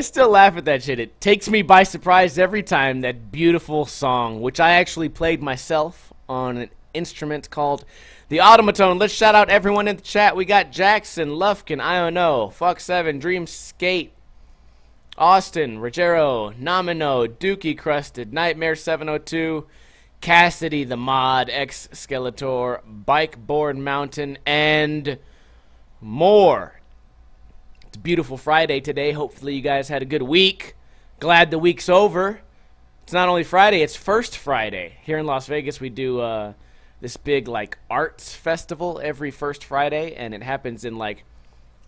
still laugh at that shit. It takes me by surprise every time, that beautiful song, which I actually played myself on an instrument called the automaton. Let's shout out everyone in the chat. We got Jackson, Lufkin, IONO, Fuck7, Dream Skate, Austin, Rogero, Nomino, Dookie Crusted, Nightmare 702, Cassidy the Mod, X Skeletor, Bikeboard Mountain, and more. It's a beautiful Friday today. Hopefully you guys had a good week. Glad the week's over. It's not only Friday, it's First Friday. Here in Las Vegas we do this big like arts festival every first Friday, and it happens in like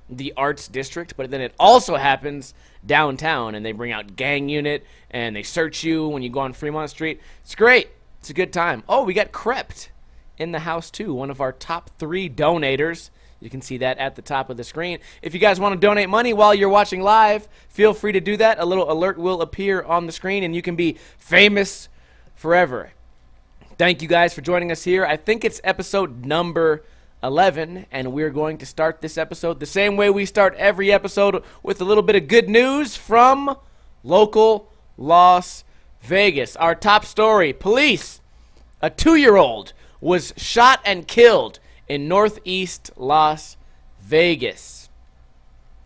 the arts district, but then it also happens downtown, and they bring out Gang Unit and they search you when you go on Fremont Street. It's great. It's a good time. Oh, we got Crept in the house too, one of our top 3 donators. You can see that at the top of the screen. If you guys want to donate money while you're watching live, feel free to do that. A little alert will appear on the screen, and you can be famous forever. Thank you guys for joining us here. I think it's episode number 11, and we're going to start this episode the same way we start every episode, with a little bit of good news from local Las Vegas. Our top story: police, a 2-year-old was shot and killed in northeast Las Vegas.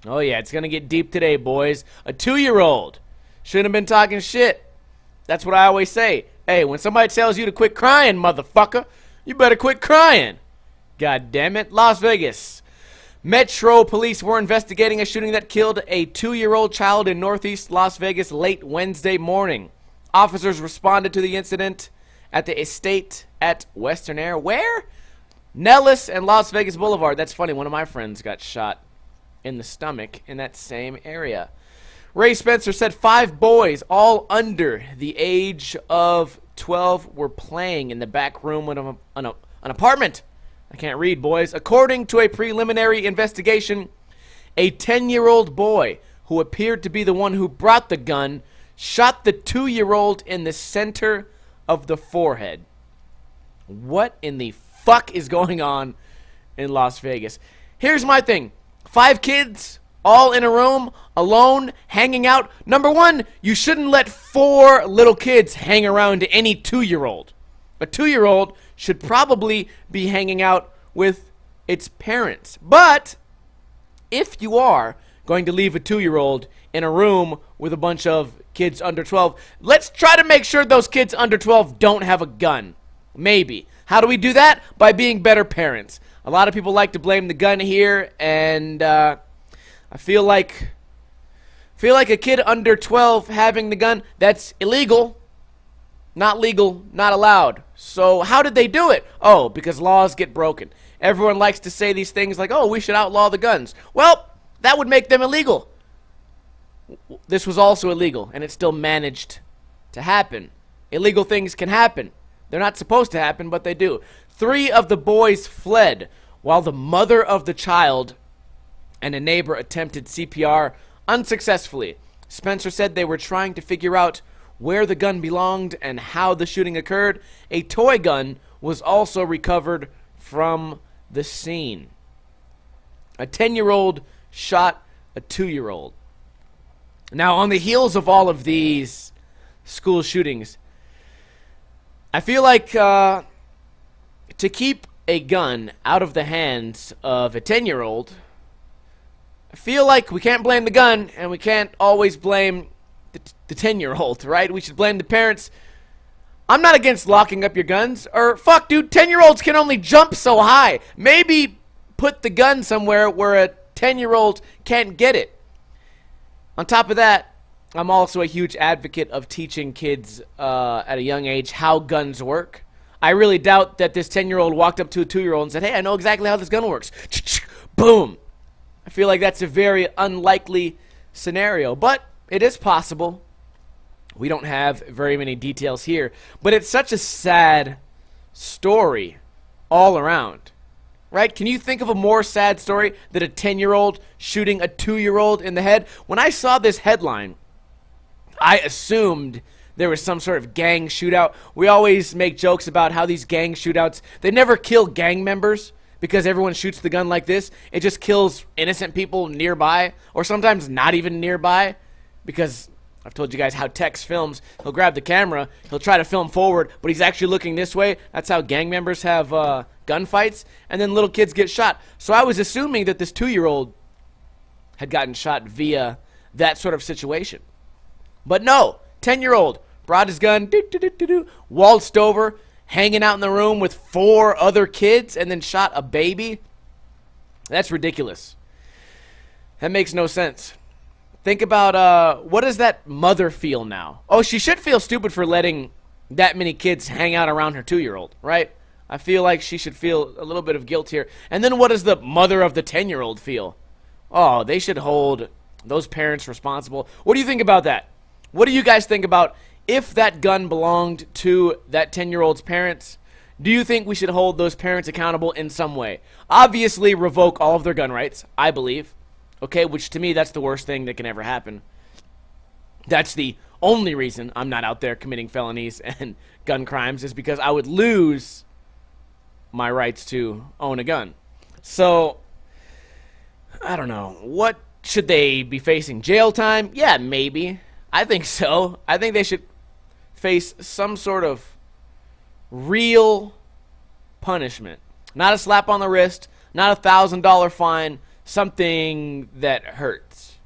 Oh yeah, it's gonna get deep today, boys. A 2-year-old shouldn't have been talking shit. That's what I always say. Hey, when somebody tells you to quit crying, motherfucker, you better quit crying. God damn it. Las Vegas. Metro police were investigating a shooting that killed a 2-year-old child in northeast Las Vegas late Wednesday morning. Officers responded to the incident at the estate at Western Air, where? Nellis and Las Vegas Boulevard. That's funny. One of my friends got shot in the stomach in that same area. Ray Spencer said 5 boys, all under the age of 12, were playing in the back room of an apartment. I can't read, boys. According to a preliminary investigation, a 10-year-old boy who appeared to be the one who brought the gun shot the 2-year-old in the center of the forehead. What in the fuck is going on in Las Vegas? Here's my thing. 5 kids, all in a room, alone, hanging out. Number one, you shouldn't let 4 little kids hang around any 2-year-old. A 2-year-old should probably be hanging out with its parents. But if you are going to leave a 2-year-old in a room with a bunch of kids under 12, let's try to make sure those kids under 12 don't have a gun. Maybe. How do we do that? By being better parents. A lot of people like to blame the gun here, and I feel like a kid under 12 having the gun, that's illegal. Not legal, not allowed. So how did they do it? Oh, because laws get broken. Everyone likes to say these things like, oh, we should outlaw the guns. Well, that would make them illegal. This was also illegal, and it still managed to happen. Illegal things can happen. They're not supposed to happen, but they do. 3 of the boys fled, while the mother of the child and a neighbor attempted CPR unsuccessfully. Spencer said they were trying to figure out where the gun belonged and how the shooting occurred. A toy gun was also recovered from the scene. A 10-year-old shot a 2-year-old. Now, on the heels of all of these school shootings, I feel like to keep a gun out of the hands of a 10-year-old, I feel like we can't blame the gun, and we can't always blame the 10-year-old, right? We should blame the parents. I'm not against locking up your guns. Or, fuck, dude, 10-year-olds can only jump so high. Maybe put the gun somewhere where a 10-year-old can't get it. On top of that, I'm also a huge advocate of teaching kids at a young age how guns work. I really doubt that this 10-year-old walked up to a 2-year-old and said, hey, I know exactly how this gun works. Boom. I feel like that's a very unlikely scenario, but it is possible. We don't have very many details here, but it's such a sad story all around, right? Can you think of a more sad story than a 10-year-old shooting a 2-year-old in the head? When I saw this headline, I assumed there was some sort of gang shootout. We always make jokes about how these gang shootouts, they never kill gang members because everyone shoots the gun like this. It just kills innocent people nearby, or sometimes not even nearby. because I've told you guys how Tex films. He'll grab the camera, he'll try to film forward, but he's actually looking this way. That's how gang members have gunfights, and then little kids get shot. So I was assuming that this 2-year-old had gotten shot via that sort of situation. But no, 10-year-old brought his gun, waltzed over, hanging out in the room with 4 other kids, and then shot a baby. That's ridiculous. That makes no sense. Think about, what does that mother feel now? Oh, she should feel stupid for letting that many kids hang out around her 2-year-old, right? I feel like she should feel a little bit of guilt here. And then what does the mother of the 10-year-old feel? Oh, they should hold those parents responsible. What do you think about that? What do you guys think about if that gun belonged to that 10-year-old's parents? Do you think we should hold those parents accountable in some way? Obviously, revoke all of their gun rights, I believe. Okay, which to me, that's the worst thing that can ever happen. That's the only reason I'm not out there committing felonies and gun crimes, is because I would lose my rights to own a gun. So, I don't know. What should they be facing? Jail time? Yeah, maybe. I think so. I think they should face some sort of real punishment. Not a slap on the wrist, not a $1,000 fine, something that hurts.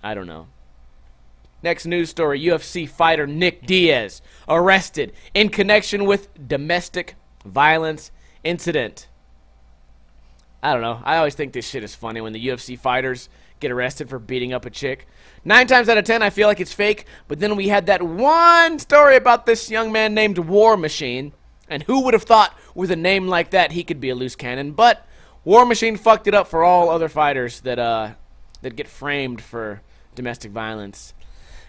I don't know. Next news story, UFC fighter Nick Diaz arrested in connection with domestic violence incident. I don't know. I always think this shit is funny when the UFC fighters get arrested for beating up a chick. 9 times out of 10, I feel like it's fake, but then we had that one story about this young man named War Machine, and who would have thought with a name like that he could be a loose cannon? But War Machine fucked it up for all other fighters that get framed for domestic violence.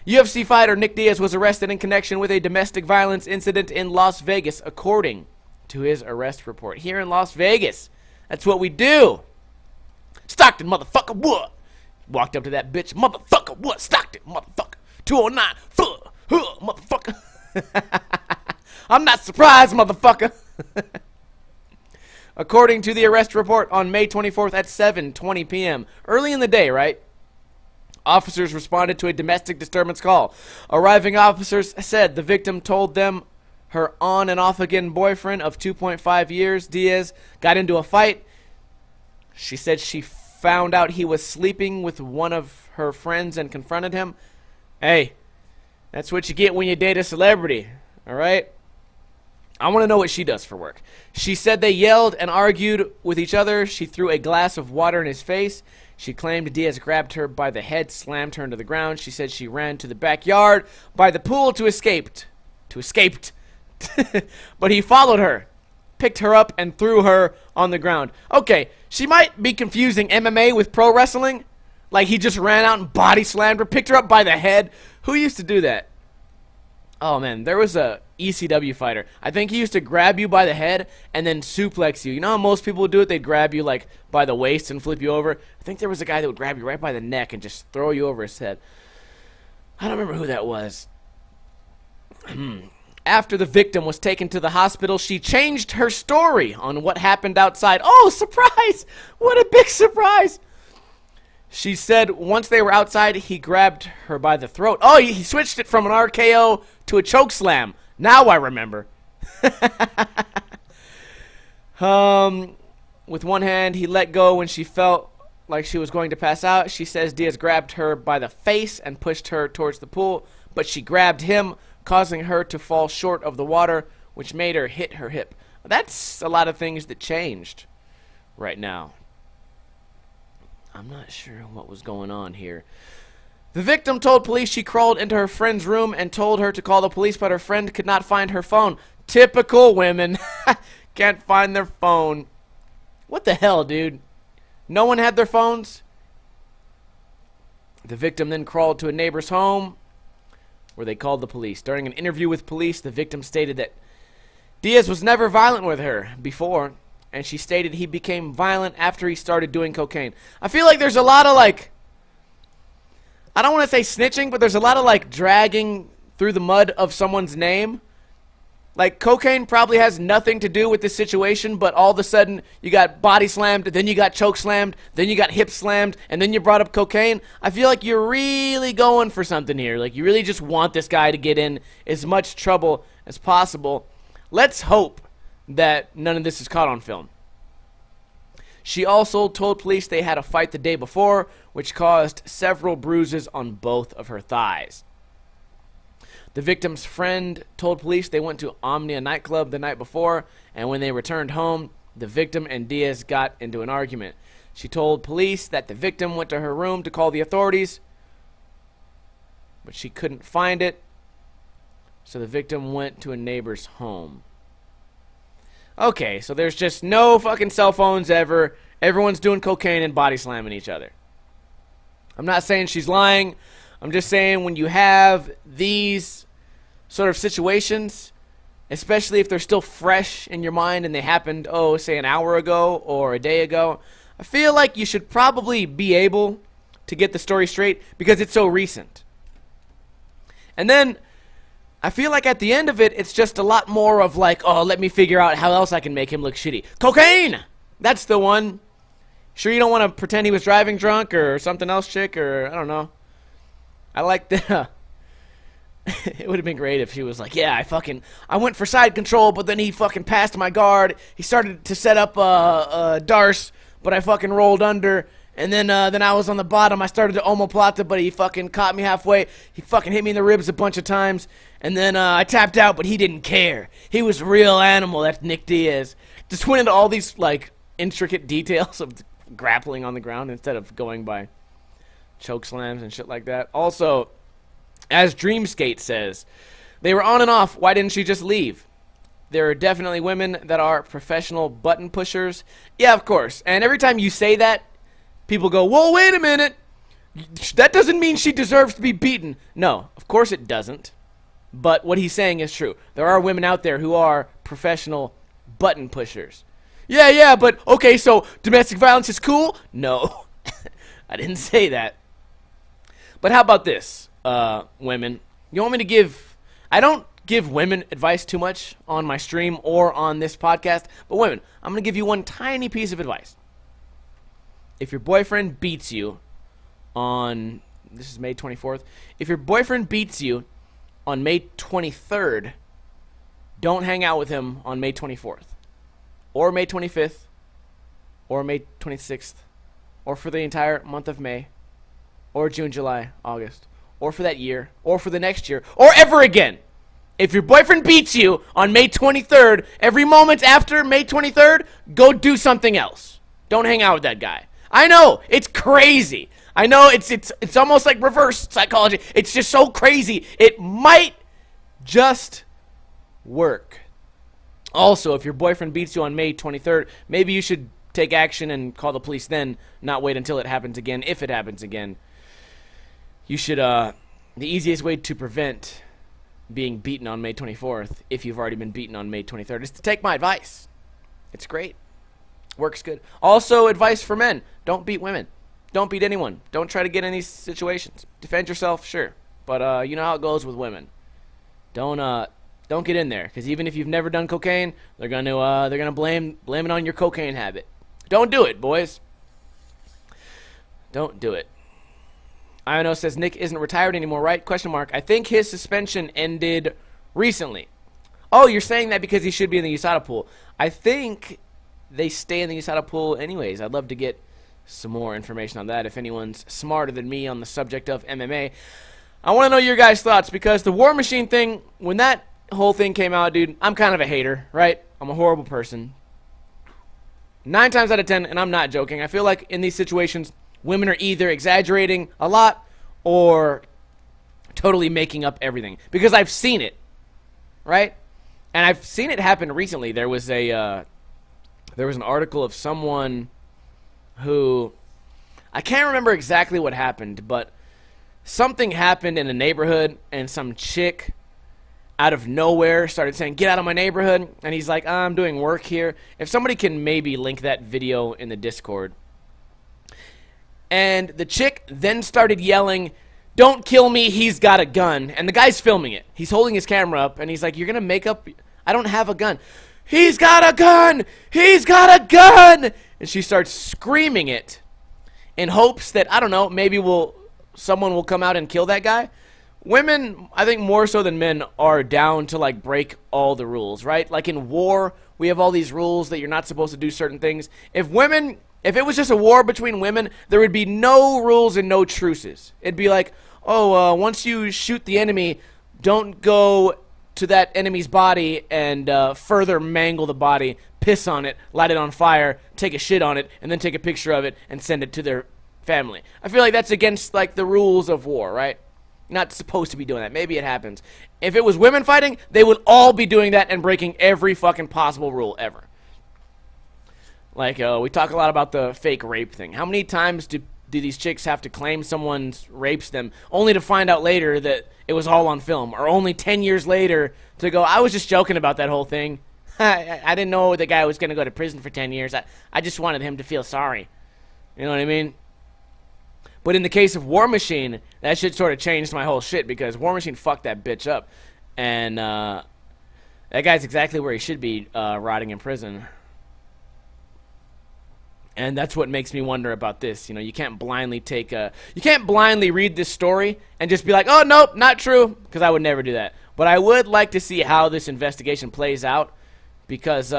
UFC fighter Nick Diaz was arrested in connection with a domestic violence incident in Las Vegas, according to his arrest report. Here in Las Vegas, that's what we do. Stockton, motherfucker, what? Walked up to that bitch, motherfucker, what? Stockton, motherfucker, 209, motherfucker. I'm not surprised, motherfucker. According to the arrest report on May 24th at 7:20 p.m., early in the day, right? Officers responded to a domestic disturbance call. Arriving officers said the victim told them her on and off again boyfriend of 2.5 years, Diaz, got into a fight. She said she found out he was sleeping with one of her friends and confronted him. Hey, that's what you get when you date a celebrity, all right? I want to know what she does for work. She said they yelled and argued with each other. She threw a glass of water in his face. She claimed Diaz grabbed her by the head, slammed her into the ground. She said she ran to the backyard by the pool to escape. But he followed her, picked her up, and threw her on the ground. Okay, she might be confusing MMA with pro wrestling. Like he just ran out and body slammed her, picked her up by the head. Who used to do that? Oh, man, there was a ECW fighter. I think he used to grab you by the head and then suplex you. You know how most people would do it? They'd grab you, like, by the waist and flip you over. I think there was a guy that would grab you right by the neck and just throw you over his head. I don't remember who that was. After the victim was taken to the hospital, she changed her story on what happened outside. Oh, surprise! What a big surprise! She said once they were outside, he grabbed her by the throat. Oh, he switched it from an RKO to a choke slam. Now I remember. With one hand, he let go when she felt like she was going to pass out. She says Diaz grabbed her by the face and pushed her towards the pool, but she grabbed him, causing her to fall short of the water, which made her hit her hip. That's a lot of things that changed right now. I'm not sure what was going on here. The victim told police she crawled into her friend's room and told her to call the police, but her friend could not find her phone. Typical women. Can't find their phone. What the hell, dude? No one had their phones? The victim then crawled to a neighbor's home where they called the police. During an interview with police, the victim stated that Diaz was never violent with her before, and she stated he became violent after he started doing cocaine. I feel like there's a lot of, like, I don't want to say snitching, but there's a lot of, like, dragging through the mud of someone's name. Like, cocaine probably has nothing to do with this situation, but all of a sudden, you got body slammed, then you got choke slammed, then you got hip slammed, and then you brought up cocaine. I feel like you're really going for something here. Like, you really just want this guy to get in as much trouble as possible. Let's hope that none of this is caught on film. She also told police they had a fight the day before, which caused several bruises on both of her thighs. The victim's friend told police they went to Omnia nightclub the night before, and when they returned home, the victim and Diaz got into an argument. She told police that the victim went to her room to call the authorities, but she couldn't find it, so the victim went to a neighbor's home. Okay, so there's just no fucking cell phones ever. Everyone's doing cocaine and body slamming each other. I'm not saying she's lying. I'm just saying when you have these sort of situations, especially if they're still fresh in your mind and they happened, oh, say an hour ago or a day ago, I feel like you should probably be able to get the story straight because it's so recent. And then I feel like at the end of it, it's just a lot more of like, oh, let me figure out how else I can make him look shitty. Cocaine! That's the one. Sure you don't want to pretend he was driving drunk or something else, chick, or I don't know. I like the... It would have been great if she was like, yeah, I went for side control, but then he fucking passed my guard. He started to set up a Darce, but I fucking rolled under. And then I was on the bottom. I started to omoplata, but he fucking caught me halfway. He fucking hit me in the ribs a bunch of times. And then I tapped out, but he didn't care. He was a real animal. That's Nick Diaz. Just went into all these, like, intricate details of grappling on the ground instead of going by choke slams and shit like that. Also, as Dreamskate says, they were on and off. Why didn't she just leave? There are definitely women that are professional button pushers. Yeah, of course. And every time you say that, people go, whoa, wait a minute. That doesn't mean she deserves to be beaten. No, of course it doesn't. But what he's saying is true. There are women out there who are professional button pushers. Yeah, but okay, so domestic violence is cool? No, I didn't say that. But how about this, women? You want me to give... I don't give women advice too much on my stream or on this podcast, but women, I'm going to give you one tiny piece of advice. If your boyfriend beats you on... This is May 24th. If your boyfriend beats you on May 23rd, don't hang out with him on May 24th. Or May 25th. Or May 26th. Or for the entire month of May. Or June, July, August. Or for that year. Or for the next year. Or ever again. If your boyfriend beats you on May 23rd, every moment after May 23rd, go do something else. Don't hang out with that guy. I know, it's crazy. I know it's almost like reverse psychology. It's just so crazy. It might just work. Also, if your boyfriend beats you on May 23rd, maybe you should take action and call the police then, not wait until it happens again, if it happens again. You should, the easiest way to prevent being beaten on May 24th, if you've already been beaten on May 23rd, is to take my advice. It's great. Works good. Also, advice for men. Don't beat women. Don't beat anyone. Don't try to get in these situations. Defend yourself, sure. But, you know how it goes with women. Don't get in there, because even if you've never done cocaine, they're gonna blame it on your cocaine habit. Don't do it, boys. Don't do it. Iono says Nick isn't retired anymore, right? Question mark. I think his suspension ended recently. Oh, you're saying that because he should be in the USADA pool. I think they stay in the USADA pool anyways. I'd love to get some more information on that if anyone's smarter than me on the subject of MMA. I want to know your guys' thoughts, because the War Machine thing, when that whole thing came out, dude, I'm kind of a hater, right? I'm a horrible person. 9 times out of 10, and I'm not joking, I feel like in these situations, women are either exaggerating a lot or totally making up everything. Because I've seen it, right? And I've seen it happen recently. There was an article of someone who, I can't remember exactly what happened, but something happened in a neighborhood, and some chick out of nowhere started saying, "Get out of my neighborhood," and he's like, "I'm doing work here." If somebody can maybe link that video in the Discord. And the chick then started yelling, "Don't kill me, he's got a gun." And the guy's filming it. He's holding his camera up, and he's like, "You're gonna make up I don't have a gun. He's got a gun! He's got a gun! And she starts screaming it in hopes that, I don't know, maybe someone will come out and kill that guy. Women, I think more so than men, are down to like break all the rules, right? Like in war, we have all these rules that you're not supposed to do certain things. If it was just a war between women, there would be no rules and no truces. It'd be like, oh, once you shoot the enemy, don't go to that enemy's body and further mangle the body, piss on it, light it on fire, take a shit on it, and then take a picture of it and send it to their family. I feel like that's against like the rules of war, right? Not supposed to be doing that. Maybe it happens. If it was women fighting, they would all be doing that and breaking every fucking possible rule ever. Like, we talk a lot about the fake rape thing. How many times do these chicks have to claim someone rapes them only to find out later that it was all on film, or only 10 years later to go, I was just joking about that whole thing. I didn't know the guy was going to go to prison for 10 years. I just wanted him to feel sorry. You know what I mean? But in the case of War Machine, that shit sort of changed my whole shit, because War Machine fucked that bitch up. And that guy's exactly where he should be, rotting in prison. And that's what makes me wonder about this. You know, you can't blindly read this story and just be like, oh, nope, not true, because I would never do that. But I would like to see how this investigation plays out, because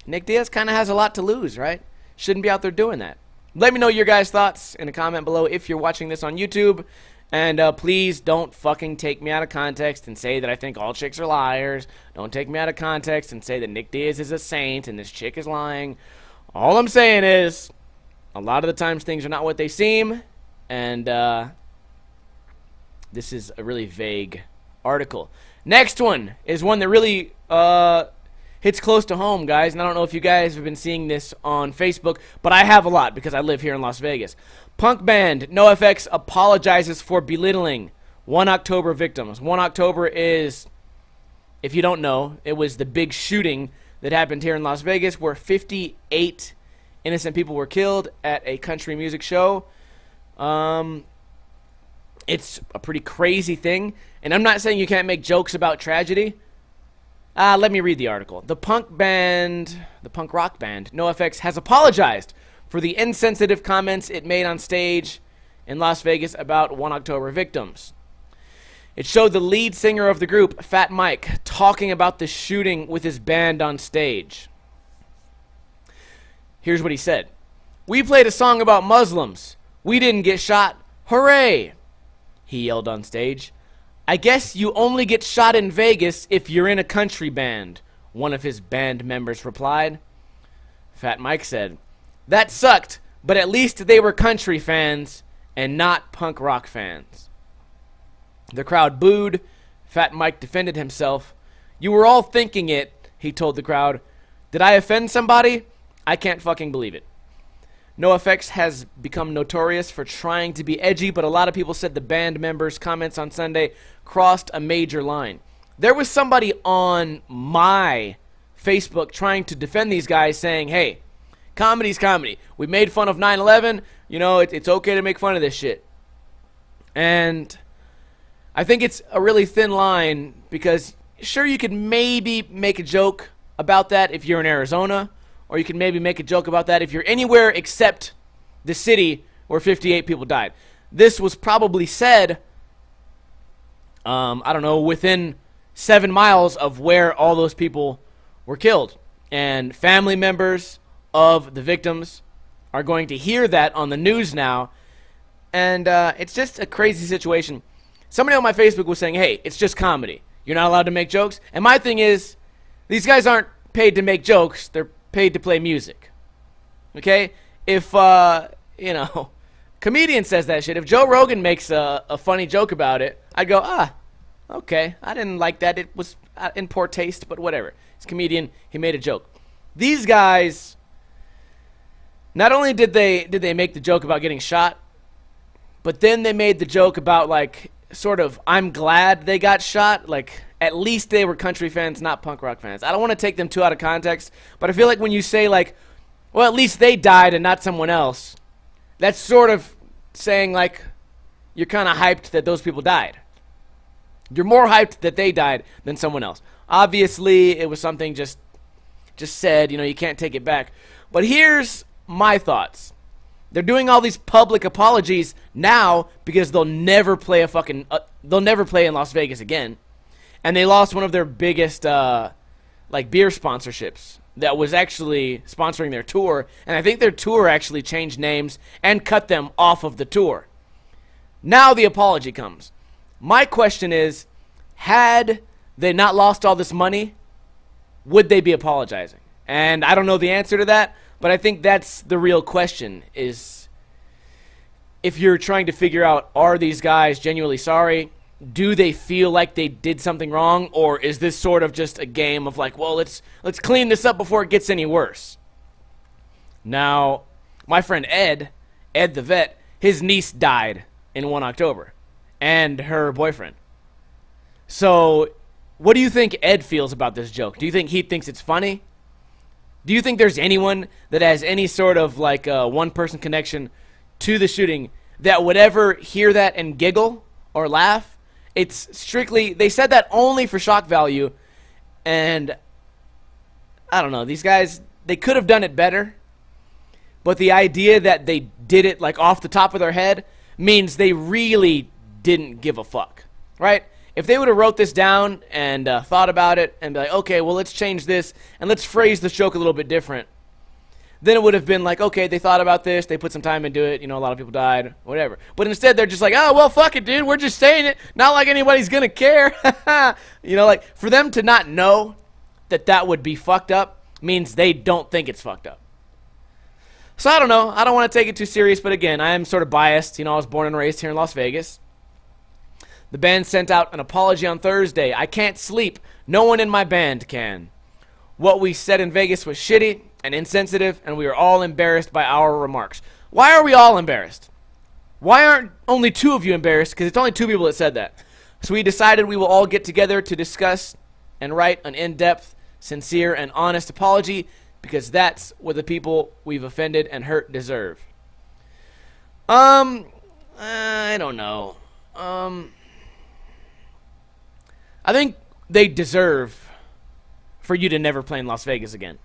Nick Diaz kind of has a lot to lose, right? Shouldn't be out there doing that. Let me know your guys' thoughts in a comment below if you're watching this on YouTube. And please don't fucking take me out of context and say that I think all chicks are liars. Don't take me out of context and say that Nick Diaz is a saint and this chick is lying. All I'm saying is, a lot of the times things are not what they seem, and this is a really vague article. Next one is one that really hits close to home, guys, and I don't know if you guys have been seeing this on Facebook, but I have a lot because I live here in Las Vegas. Punk band NOFX apologizes for belittling 1 October victims. 1 October is, if you don't know, it was the big shooting that happened here in Las Vegas where 58 innocent people were killed at a country music show. It's a pretty crazy thing, and I'm not saying you can't make jokes about tragedy. Let me read the article. The punk rock band NOFX has apologized for the insensitive comments it made on stage in Las Vegas about 1 October victims. It showed the lead singer of the group, Fat Mike, talking about the shooting with his band on stage. Here's what he said. "We played a song about Muslims. We didn't get shot. Hooray!" He yelled on stage. "I guess you only get shot in Vegas if you're in a country band," one of his band members replied. Fat Mike said, "That sucked, but at least they were country fans and not punk rock fans." The crowd booed. Fat Mike defended himself. "You were all thinking it," he told the crowd. "Did I offend somebody? I can't fucking believe it." NOFX has become notorious for trying to be edgy, but a lot of people said the band members' comments on Sunday crossed a major line. There was somebody on my Facebook trying to defend these guys, saying, hey, comedy's comedy. We made fun of 9/11. You know, it's okay to make fun of this shit. And I think it's a really thin line, because sure, you could maybe make a joke about that if you're in Arizona, or you can maybe make a joke about that if you're anywhere except the city where 58 people died. This was probably said, I don't know, within 7 miles of where all those people were killed. And family members of the victims are going to hear that on the news now. And it's just a crazy situation. Somebody on my Facebook was saying, hey, it's just comedy. You're not allowed to make jokes. And my thing is, these guys aren't paid to make jokes. They're paid to play music. Okay? If, you know, comedian says that shit, if Joe Rogan makes a funny joke about it, I'd go, okay, I didn't like that. It was in poor taste, but whatever. He's a comedian. He made a joke. These guys, not only did they make the joke about getting shot, but then they made the joke about, like, sort of, I'm glad they got shot. Like, at least they were country fans, not punk rock fans. I don't want to take them too out of context, but I feel like when you say, like, well, at least they died and not someone else, that's sort of saying, like, you're kind of hyped that those people died. You're more hyped that they died than someone else. Obviously, it was something just said, you know, you can't take it back. But here's my thoughts. They're doing all these public apologies now because they'll never play they'll never play in Las Vegas again. And they lost one of their biggest like beer sponsorships that was actually sponsoring their tour, and I think their tour actually changed names and cut them off of the tour. Now the apology comes. My question is, had they not lost all this money, would they be apologizing? And I don't know the answer to that, but I think that's the real question, is if you're trying to figure out, are these guys genuinely sorry? Do they feel like they did something wrong, or is this sort of just a game of like, well, let's clean this up before it gets any worse? Now, my friend Ed the vet, his niece died in 1 October, and her boyfriend. So, what do you think Ed feels about this joke? Do you think he thinks it's funny? Do you think there's anyone that has any sort of like one-person connection to the shooting that would ever hear that and giggle or laugh? It's strictly, they said that only for shock value, and I don't know, these guys, they could have done it better, but the idea that they did it like off the top of their head means they really didn't give a fuck, right? If they would have wrote this down and thought about it and be like, okay, well, let's change this and let's phrase the joke a little bit different, then it would have been like, okay, they thought about this, they put some time into it, you know, a lot of people died, whatever. But instead, they're just like, oh, well, fuck it, dude, we're just saying it, not like anybody's gonna care. You know, like, for them to not know that that would be fucked up means they don't think it's fucked up. So I don't know, I don't want to take it too serious, but again, I am sort of biased. You know, I was born and raised here in Las Vegas. The band sent out an apology on Thursday. I can't sleep. No one in my band can. What we said in Vegas was shitty and insensitive, and we are all embarrassed by our remarks. Why are we all embarrassed? Why aren't only 2 of you embarrassed? Because it's only 2 people that said that. So we decided we will all get together to discuss and write an in-depth, sincere, and honest apology, because that's what the people we've offended and hurt deserve. I don't know. I think they deserve for you to never play in Las Vegas again.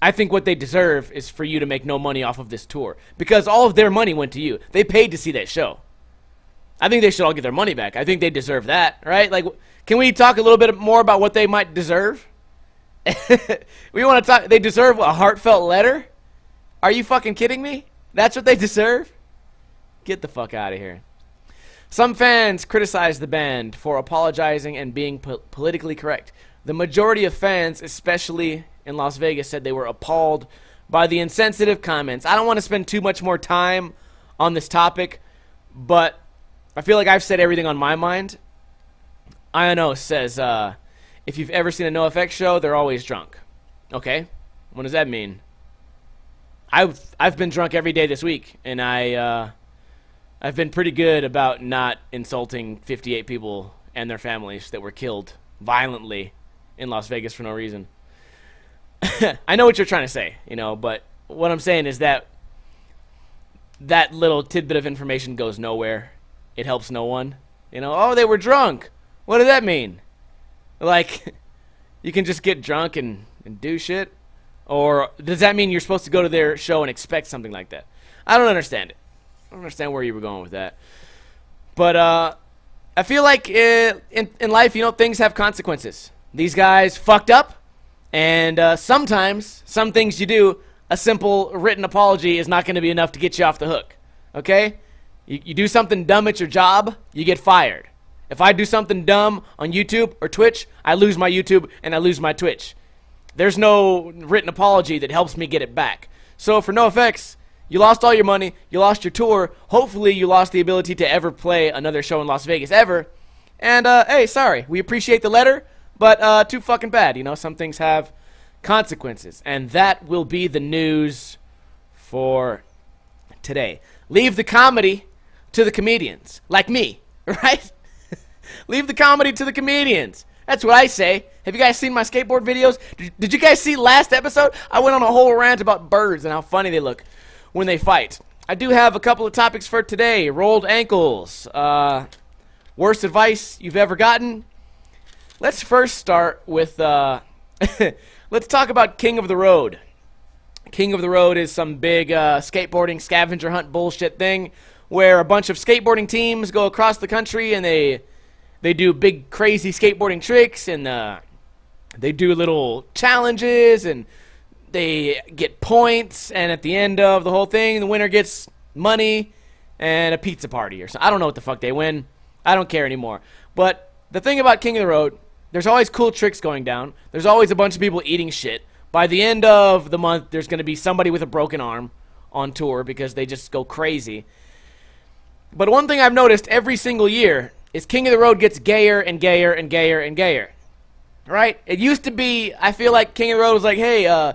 I think what they deserve is for you to make no money off of this tour, because all of their money went to you. They paid to see that show. I think they should all get their money back. I think they deserve that, right? Like, can we talk a little bit more about what they might deserve? We want to talk. They deserve a heartfelt letter? Are you fucking kidding me? That's what they deserve? Get the fuck out of here. Some fans criticized the band for apologizing and being politically correct. The majority of fans, especially in Las Vegas, said they were appalled by the insensitive comments. I don't want to spend too much more time on this topic, but I feel like I've said everything on my mind. INO says, if you've ever seen a NOFX show, they're always drunk. Okay, what does that mean? I've been drunk every day this week, and I've been pretty good about not insulting 58 people and their families that were killed violently in Las Vegas for no reason. I know what you're trying to say, you know, but what I'm saying is that that little tidbit of information goes nowhere. It helps no one. You know, oh, they were drunk. What does that mean? Like, you can just get drunk and do shit? Or does that mean you're supposed to go to their show and expect something like that? I don't understand it. I don't understand where you were going with that. But I feel like in life, you know, things have consequences. These guys fucked up, and sometimes, some things you do, a simple written apology is not going to be enough to get you off the hook. Okay? You do something dumb at your job, you get fired. If I do something dumb on YouTube or Twitch, I lose my YouTube and I lose my Twitch. There's no written apology that helps me get it back. So for NOFX, you lost all your money, you lost your tour, hopefully you lost the ability to ever play another show in Las Vegas ever. And, hey, sorry, we appreciate the letter, but too fucking bad. You know, some things have consequences. And that will be the news for today. Leave the comedy to the comedians, like me, right? Leave the comedy to the comedians. That's what I say. Have you guys seen my skateboard videos? Did you guys see last episode? I went on a whole rant about birds and how funny they look when they fight. I do have a couple of topics for today. Rolled ankles. Worst advice you've ever gotten. let's first start with, let's talk about King of the Road. King of the Road is some big skateboarding scavenger hunt bullshit thing where a bunch of skateboarding teams go across the country and they do big crazy skateboarding tricks, and they do little challenges, and they get points, and at the end of the whole thing, the winner gets money and a pizza party or something. I don't know what the fuck they win. I don't care anymore. But the thing about King of the Road, there's always cool tricks going down. There's always a bunch of people eating shit. By the end of the month, there's going to be somebody with a broken arm on tour because they just go crazy. But one thing I've noticed every single year is King of the Road gets gayer and gayer and gayer and gayer. Right? It used to be, I feel like King of the Road was like, hey,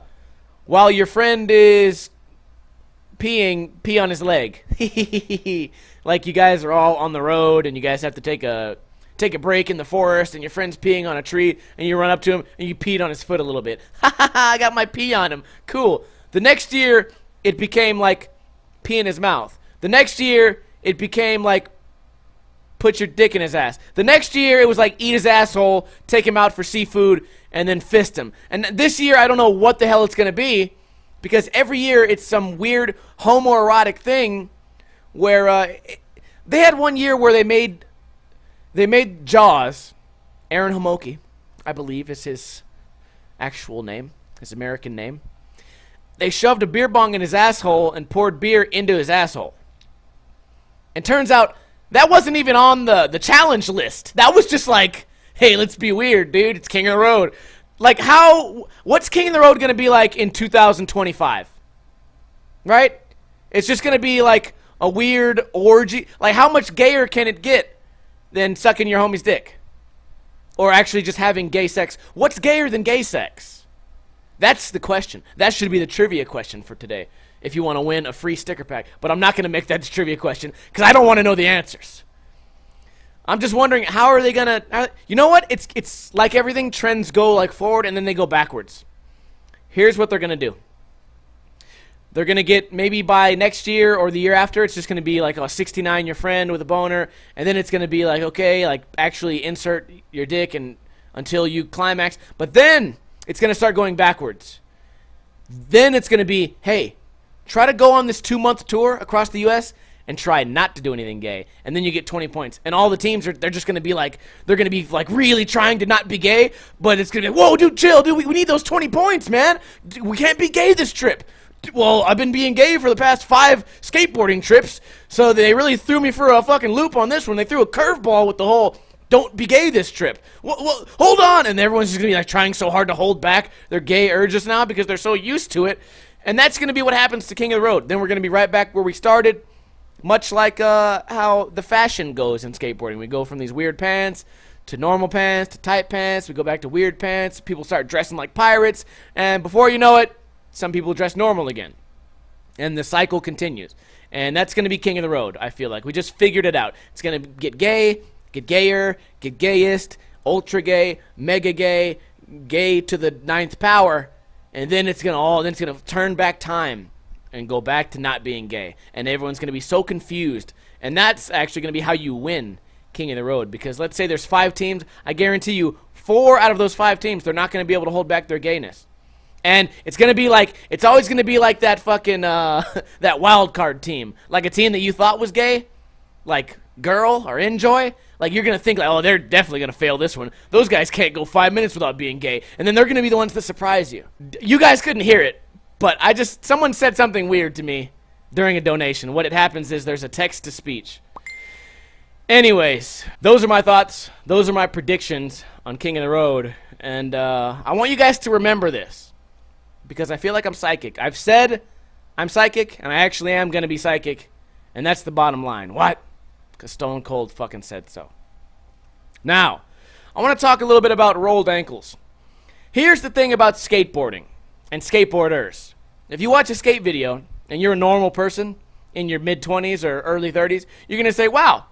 while your friend is peeing, pee on his leg. Like you guys are all on the road and you guys have to take a break in the forest, and your friend's peeing on a tree, and you run up to him and you peed on his foot a little bit. Ha ha ha, I got my pee on him. Cool. The next year, it became like pee in his mouth. The next year, it became like put your dick in his ass. The next year, it was like eat his asshole, take him out for seafood, and then fist him. And this year, I don't know what the hell it's going to be, because every year it's some weird homoerotic thing where they had one year where they made Jaws, Aaron Homoki, I believe is his actual name, his American name. They shoved a beer bong in his asshole and poured beer into his asshole. And turns out that wasn't even on the challenge list. That was just like, hey, let's be weird, dude. It's King of the Road. Like, what's King of the Road going to be like in 2025? Right? It's just going to be like a weird orgy. Like, how much gayer can it get than sucking your homie's dick? Or actually just having gay sex? What's gayer than gay sex? That's the question. That should be the trivia question for today, if you want to win a free sticker pack. But I'm not going to make that the trivia question, because I don't want to know the answers. I'm just wondering, how are they going to... You know what? It's like everything, trends go like forward and then they go backwards. Here's what they're going to do. They're going to get, maybe by next year or the year after, it's just going to be like, 69 your friend with a boner, and then it's going to be like, okay, like actually insert your dick and until you climax. But then it's going to start going backwards. Then it's going to be, hey, try to go on this 2-month tour across the U.S. and try not to do anything gay, and then you get 20 points. And all the teams they're just going to be like, they're going to be like really trying to not be gay, but it's going to be, whoa, dude, chill, dude, we need those 20 points, man. We can't be gay this trip. Well, I've been being gay for the past 5 skateboarding trips, so they really threw me for a fucking loop on this one. They threw a curveball with the whole don't be gay this trip. Well, hold on. And everyone's just going to be like trying so hard to hold back their gay urges now because they're so used to it. And that's going to be what happens to King of the Road. Then we're going to be right back where we started, much like how the fashion goes in skateboarding. We go from these weird pants to normal pants to tight pants. We go back to weird pants. People start dressing like pirates. And before you know it, some people dress normal again. And the cycle continues. And that's going to be King of the Road, I feel like. We just figured it out. It's going to get gay, get gayer, get gayest, ultra gay, mega gay, gay to the 9th power. And then it's going to turn back time and go back to not being gay. And everyone's going to be so confused. And that's actually going to be how you win King of the Road. Because let's say there's 5 teams. I guarantee you 4 out of those 5 teams, they're not going to be able to hold back their gayness. And it's going to be like, it's always going to be like that fucking, that wild card team. Like a team that you thought was gay, like Girl or Enjoy. Like you're going to think like, oh, they're definitely going to fail this one. Those guys can't go 5 minutes without being gay. And then they're going to be the ones that surprise you. You guys couldn't hear it, but someone said something weird to me during a donation. What happens is there's a text-to-speech. Anyways, those are my thoughts. Those are my predictions on King of the Road. And I want you guys to remember this, because I feel like I'm psychic. I've said I'm psychic, and I actually am going to be psychic, and that's the bottom line. What? Because Stone Cold fucking said so. Now, I want to talk a little bit about rolled ankles. Here's the thing about skateboarding and skateboarders. If you watch a skate video, and you're a normal person in your mid-20s or early 30s, you're going to say, wow,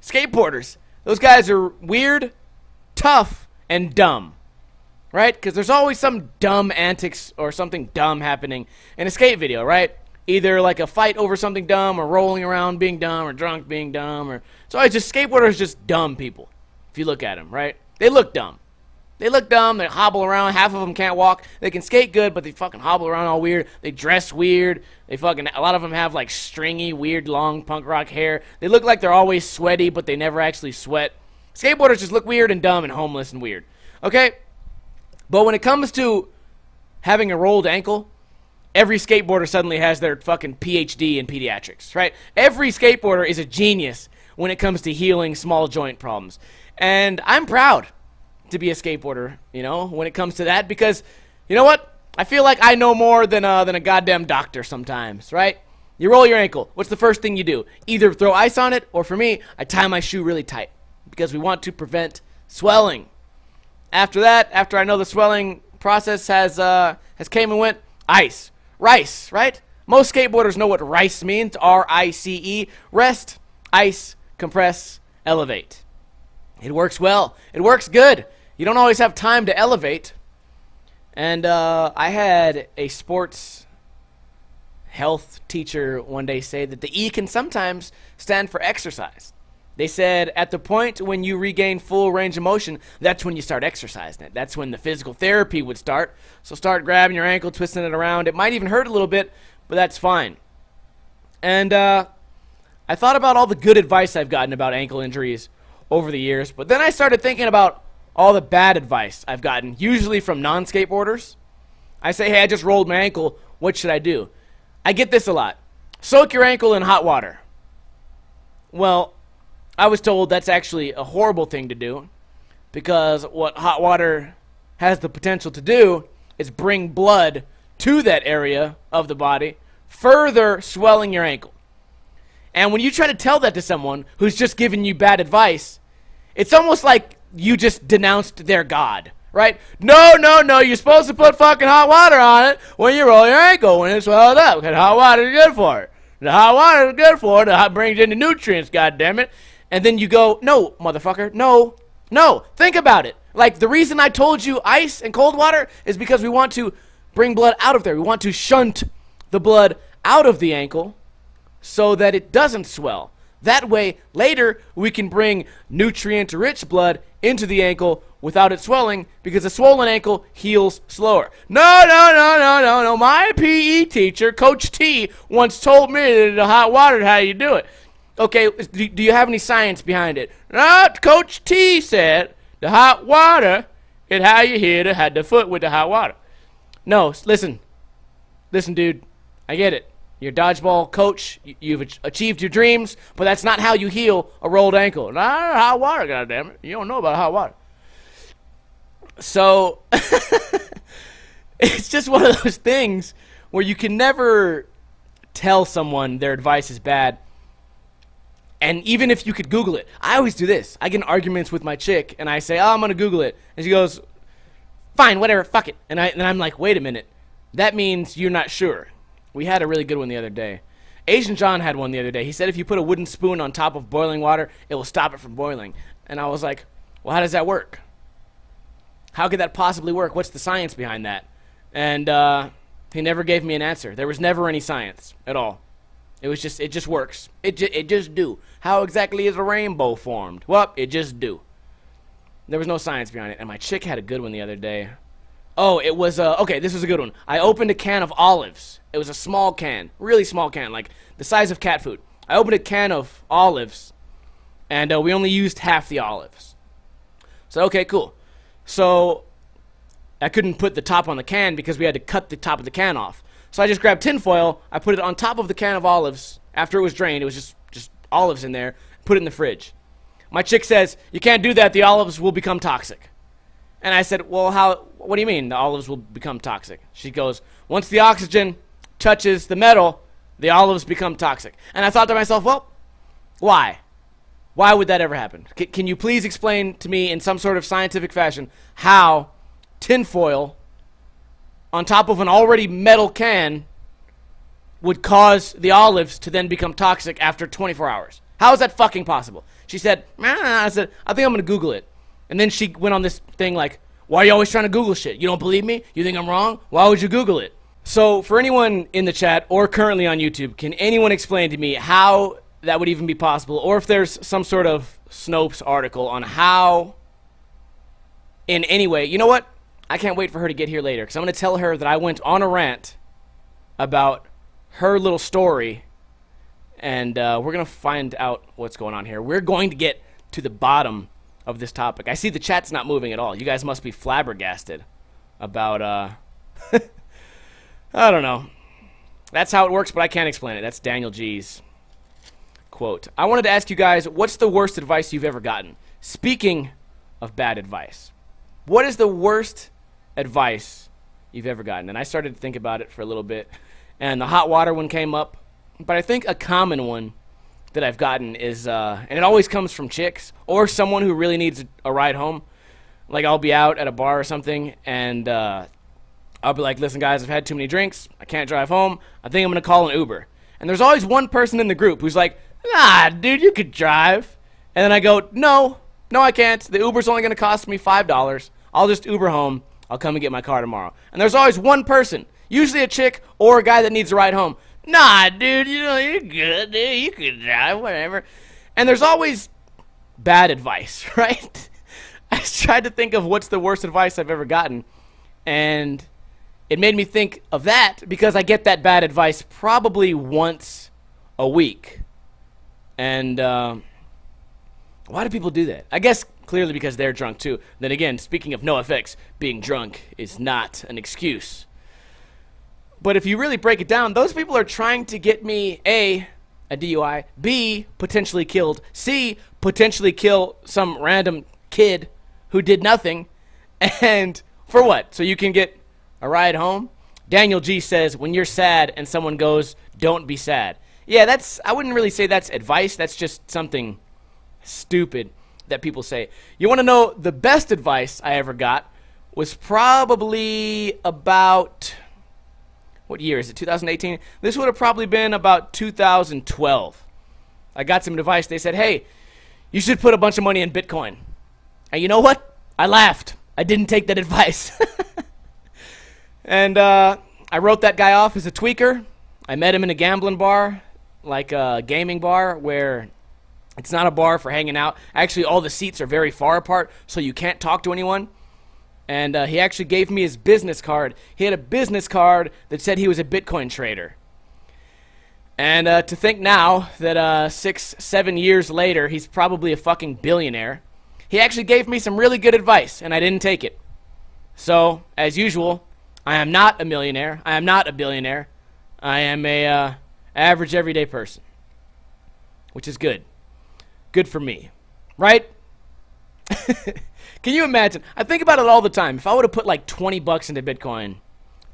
skateboarders, those guys are weird, tough, and dumb. Right? Because there's always some dumb antics or something dumb happening in a skate video, right? Either like a fight over something dumb, or rolling around being dumb, or drunk being dumb, or... So it's just skateboarders just dumb people, if you look at them, right? They look dumb. They look dumb. They hobble around. Half of them can't walk. They can skate good, but they fucking hobble around all weird. They dress weird. A lot of them have like stringy, weird, long punk rock hair. They look like they're always sweaty, but they never actually sweat. Skateboarders just look weird and dumb and homeless and weird. Okay? But when it comes to having a rolled ankle, every skateboarder suddenly has their fucking PhD in pediatrics, right? Every skateboarder is a genius when it comes to healing small joint problems. And I'm proud to be a skateboarder, you know, when it comes to that, because, you know what? I feel like I know more than a goddamn doctor sometimes, right? You roll your ankle. What's the first thing you do? Either throw ice on it, or for me, I tie my shoe really tight because we want to prevent swelling. After that, after I know the swelling process has came and went, ice. Rice, right? Most skateboarders know what rice means, R-I-C-E. Rest, ice, compress, elevate. It works well. It works good. You don't always have time to elevate. And I had a sports health teacher one day say that the E can sometimes stand for exercise. They said at the point when you regain full range of motion, that's when you start exercising it. That's when the physical therapy would start. So start grabbing your ankle, twisting it around. It might even hurt a little bit, but that's fine. And I thought about all the good advice I've gotten about ankle injuries over the years, but then I started thinking about all the bad advice I've gotten, usually from non-skateboarders. I say, hey, I just rolled my ankle. What should I do? I get this a lot. Soak your ankle in hot water. Well, I was told that's actually a horrible thing to do, because what hot water has the potential to do is bring blood to that area of the body, further swelling your ankle. And when you try to tell that to someone who's just giving you bad advice, it's almost like you just denounced their God, right? No, no, no, you're supposed to put fucking hot water on it when you roll your ankle, when it's swelled up, because hot water is good for it. The hot water is good for it. The hot brings in the nutrients, goddammit. And then you go, no, motherfucker, no, no, think about it. Like, the reason I told you ice and cold water is because we want to bring blood out of there. We want to shunt the blood out of the ankle so that it doesn't swell. That way, later, we can bring nutrient-rich blood into the ankle without it swelling, because a swollen ankle heals slower. No, no, no, no, no, no. My PE teacher, Coach T, once told me that the hot water is how you do it. Okay, do you have any science behind it? No, Coach T said the hot water is how you hit the foot with the hot water. No, listen. Listen, dude. I get it. You're a dodgeball coach. You've achieved your dreams, but that's not how you heal a rolled ankle. Nah, hot water, goddammit. You don't know about hot water. So, it's just one of those things where you can never tell someone their advice is bad. And even if you could Google it, I always do this. I get in arguments with my chick, and I say, oh, I'm going to Google it. And she goes, fine, whatever, fuck it. And I'm like, wait a minute. That means you're not sure. We had a really good one the other day. Asian John had one the other day. He said if you put a wooden spoon on top of boiling water, it will stop it from boiling. And I was like, well, how does that work? How could that possibly work? What's the science behind that? And he never gave me an answer. There was never any science at all. It was just, it just works. It just do. How exactly is a rainbow formed? Well, it just do. There was no science behind it. And my chick had a good one the other day. Oh, it was, okay, this was a good one. I opened a can of olives. It was a small can, really small can, like the size of cat food. I opened a can of olives, and we only used half the olives. So, okay, cool. So, I couldn't put the top on the can because we had to cut the top of the can off. So I just grabbed tinfoil, I put it on top of the can of olives. After it was drained, it was just olives in there, put it in the fridge. My chick says, you can't do that, the olives will become toxic. And I said, well, what do you mean the olives will become toxic? She goes, once the oxygen touches the metal, the olives become toxic. And I thought to myself, well, why? Why would that ever happen? Can you please explain to me in some sort of scientific fashion how tinfoil on top of an already metal can would cause the olives to then become toxic after 24 hours? How is that fucking possible? She said, I said, I think I'm going to Google it. And then she went on this thing like, why are you always trying to Google shit? You don't believe me? You think I'm wrong? Why would you Google it? So for anyone in the chat or currently on YouTube, can anyone explain to me how that would even be possible? Or if there's some sort of Snopes article on how in any way. You know what? I can't wait for her to get here later because I'm going to tell her that I went on a rant about her little story, and we're going to find out what's going on here. We're going to get to the bottom of this topic. I see the chat's not moving at all. You guys must be flabbergasted about, I don't know. That's how it works, but I can't explain it. That's Daniel G's quote. I wanted to ask you guys, what's the worst advice you've ever gotten? Speaking of bad advice, what is the worst advice you've ever gotten? And I started to think about it for a little bit, and the hot water one came up. But I think a common one that I've gotten is, and it always comes from chicks or someone who really needs a ride home. Like, I'll be out at a bar or something, and I'll be like, listen, guys, I've had too many drinks. I can't drive home. I think I'm going to call an Uber. And there's always one person in the group who's like, nah, dude, you could drive. And then I go, no, I can't. The Uber's only going to cost me $5. I'll just Uber home. I'll come and get my car tomorrow. And there's always one person, usually a chick or a guy that needs a ride home. Nah, dude, you know, you're good, dude. You can drive, whatever. And there's always bad advice, right? I tried to think of what's the worst advice I've ever gotten, and it made me think of that because I get that bad advice probably once a week. And why do people do that? I guess clearly because they're drunk too. Then again, speaking of NOFX, being drunk is not an excuse. But if you really break it down, those people are trying to get me, A, a DUI, B, potentially killed, C, potentially kill some random kid who did nothing, and for what? So you can get a ride home? Daniel G says, when you're sad and someone goes, don't be sad. Yeah, I wouldn't really say that's advice. That's just something stupid that people say. You want to know the best advice I ever got was probably about, what year is it, 2018? This would have probably been about 2012. I got some advice. They said, hey, you should put a bunch of money in Bitcoin. And you know what? I laughed. I didn't take that advice. And I wrote that guy off as a tweaker. I met him in a gambling bar, like a gaming bar, where it's not a bar for hanging out. Actually, all the seats are very far apart, so you can't talk to anyone. And he actually gave me his business card. He had a business card that said he was a Bitcoin trader. And to think now that 6, 7 years later, he's probably a fucking billionaire. He actually gave me some really good advice, and I didn't take it. So, as usual, I am not a millionaire. I am not a billionaire. I am a average, everyday person, which is good. Good for me, right? Can you imagine? I think about it all the time. If I would have put like 20 bucks into Bitcoin,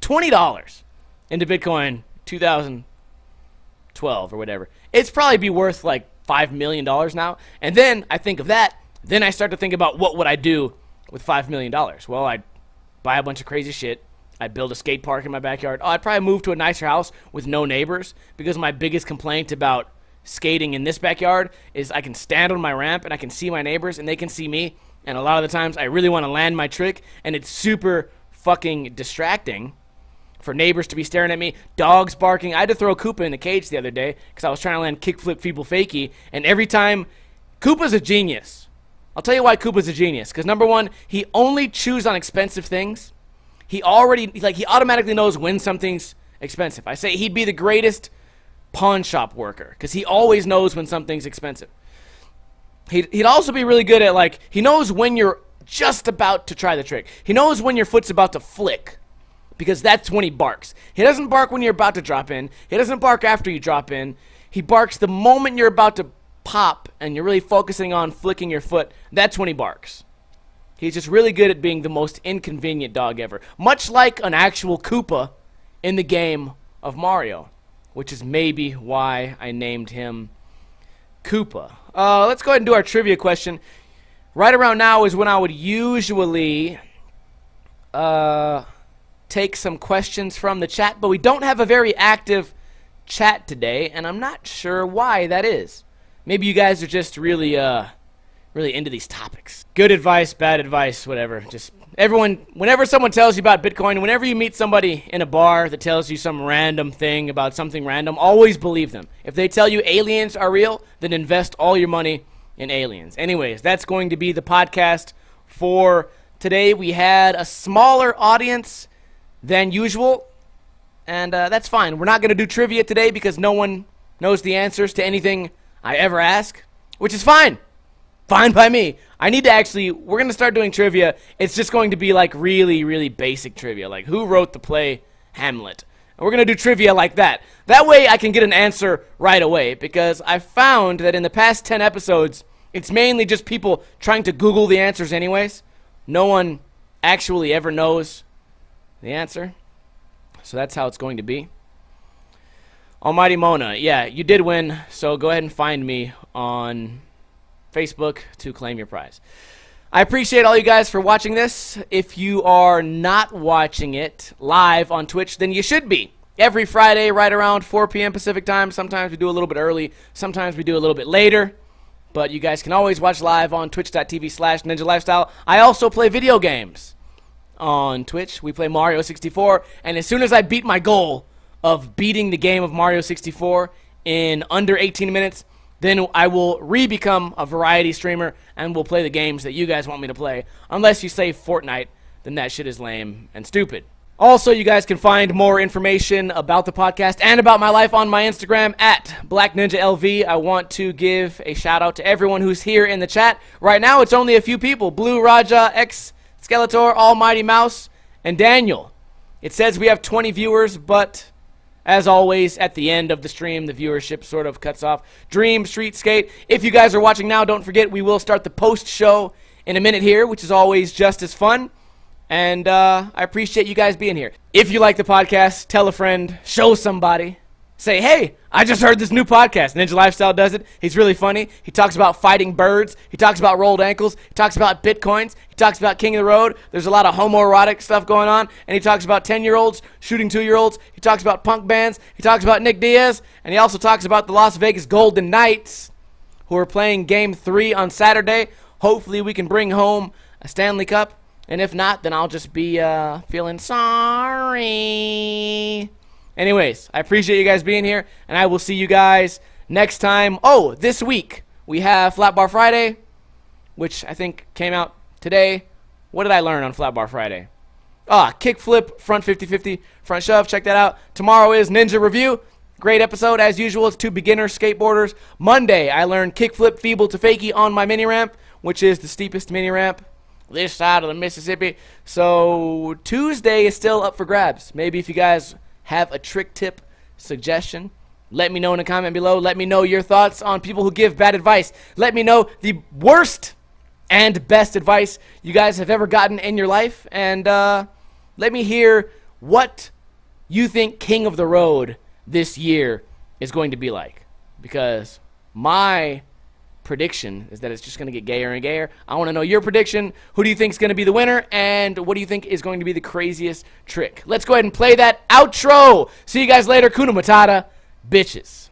$20 into Bitcoin 2012 or whatever, it's probably be worth like $5 million now. And then I think of that. Then I start to think about what would I do with $5 million. Well, I'd buy a bunch of crazy shit. I'd build a skate park in my backyard. Oh, I'd probably move to a nicer house with no neighbors, because my biggest complaint about skating in this backyard is I can stand on my ramp and I can see my neighbors and they can see me. And a lot of the times I really want to land my trick, and it's super fucking distracting for neighbors to be staring at me, dogs barking. I had to throw Koopa in the cage the other day because I was trying to land kickflip feeble fakie, and every time, Koopa's a genius. I'll tell you why Koopa's a genius. Because number one, he only chews on expensive things. He automatically knows when something's expensive. I say he'd be the greatest pawn shop worker because he always knows when something's expensive. He'd also be really good at, like, he knows when you're just about to try the trick. He knows when your foot's about to flick, because that's when he barks. He doesn't bark when you're about to drop in. He doesn't bark after you drop in. He barks the moment you're about to pop and you're really focusing on flicking your foot. That's when he barks. He's just really good at being the most inconvenient dog ever. Much like an actual Koopa in the game of Mario, which is maybe why I named him Koopa. Let's go ahead and do our trivia question. Right around now is when I would usually take some questions from the chat, but we don't have a very active chat today, and I'm not sure why that is. Maybe you guys are just really into these topics. Good advice, bad advice, whatever. Just everyone, whenever someone tells you about Bitcoin, whenever you meet somebody in a bar that tells you some random thing about something random, always believe them. If they tell you aliens are real, then invest all your money in aliens. Anyways, that's going to be the podcast for today. Today we had a smaller audience than usual, and that's fine. We're not going to do trivia today because no one knows the answers to anything I ever ask, which is fine. Fine by me. I need to actually, we're going to start doing trivia. It's just going to be like really, really basic trivia, like who wrote the play Hamlet. And we're going to do trivia like that. That way I can get an answer right away, because I found that in the past 10 episodes, it's mainly just people trying to Google the answers anyways. No one actually ever knows the answer. So that's how it's going to be. Almighty Mona, yeah, you did win, so go ahead and find me on Facebook to claim your prize. I appreciate all you guys for watching this. If you are not watching it live on Twitch, then you should be. Every Friday right around 4 p.m. Pacific time. Sometimes we do a little bit early. Sometimes we do a little bit later. But you guys can always watch live on twitch.tv/Ninja Lifestyle. I also play video games on Twitch. We play Mario 64. And as soon as I beat my goal of beating the game of Mario 64 in under 18 minutes, then I will re-become a variety streamer and will play the games that you guys want me to play. Unless you say Fortnite, then that shit is lame and stupid. Also, you guys can find more information about the podcast and about my life on my Instagram at BlackNinjaLV. I want to give a shout out to everyone who's here in the chat. Right now, it's only a few people. Blue Raja, X Skeletor, Almighty Mouse, and Daniel. It says we have 20 viewers, but as always, at the end of the stream, the viewership sort of cuts off. Dream, Street Skate. If you guys are watching now, don't forget we will start the post-show in a minute here, which is always just as fun. And I appreciate you guys being here. If you like the podcast, tell a friend, show somebody. Say, hey, I just heard this new podcast. Ninja Lifestyle does it. He's really funny. He talks about fighting birds. He talks about rolled ankles. He talks about bitcoins. He talks about King of the Road. There's a lot of homoerotic stuff going on. And he talks about 10-year-olds shooting 2-year-olds. He talks about punk bands. He talks about Nick Diaz. And he also talks about the Las Vegas Golden Knights, who are playing Game 3 on Saturday. Hopefully we can bring home a Stanley Cup. And if not, then I'll just be feeling sorry. Anyways, I appreciate you guys being here, and I will see you guys next time. Oh, this week we have Flat Bar Friday, which I think came out today. What did I learn on Flat Bar Friday? Kickflip, front 50-50, front shove. Check that out. Tomorrow is Ninja Review. Great episode, as usual. It's 2 beginner skateboarders. Monday, I learned kickflip feeble to fakie on my mini ramp, which is the steepest mini ramp this side of the Mississippi. So Tuesday is still up for grabs. Maybe if you guys have a trick tip suggestion, let me know in the comment below. Let me know your thoughts on people who give bad advice. Let me know the worst and best advice you guys have ever gotten in your life. And let me hear what you think King of the Road this year is going to be like. Because my prediction is that it's just going to get gayer and gayer. I want to know your prediction. Who do you think is going to be the winner, and what do you think is going to be the craziest trick? Let's go ahead and play that outro. See you guys later. Kuna Matata, bitches.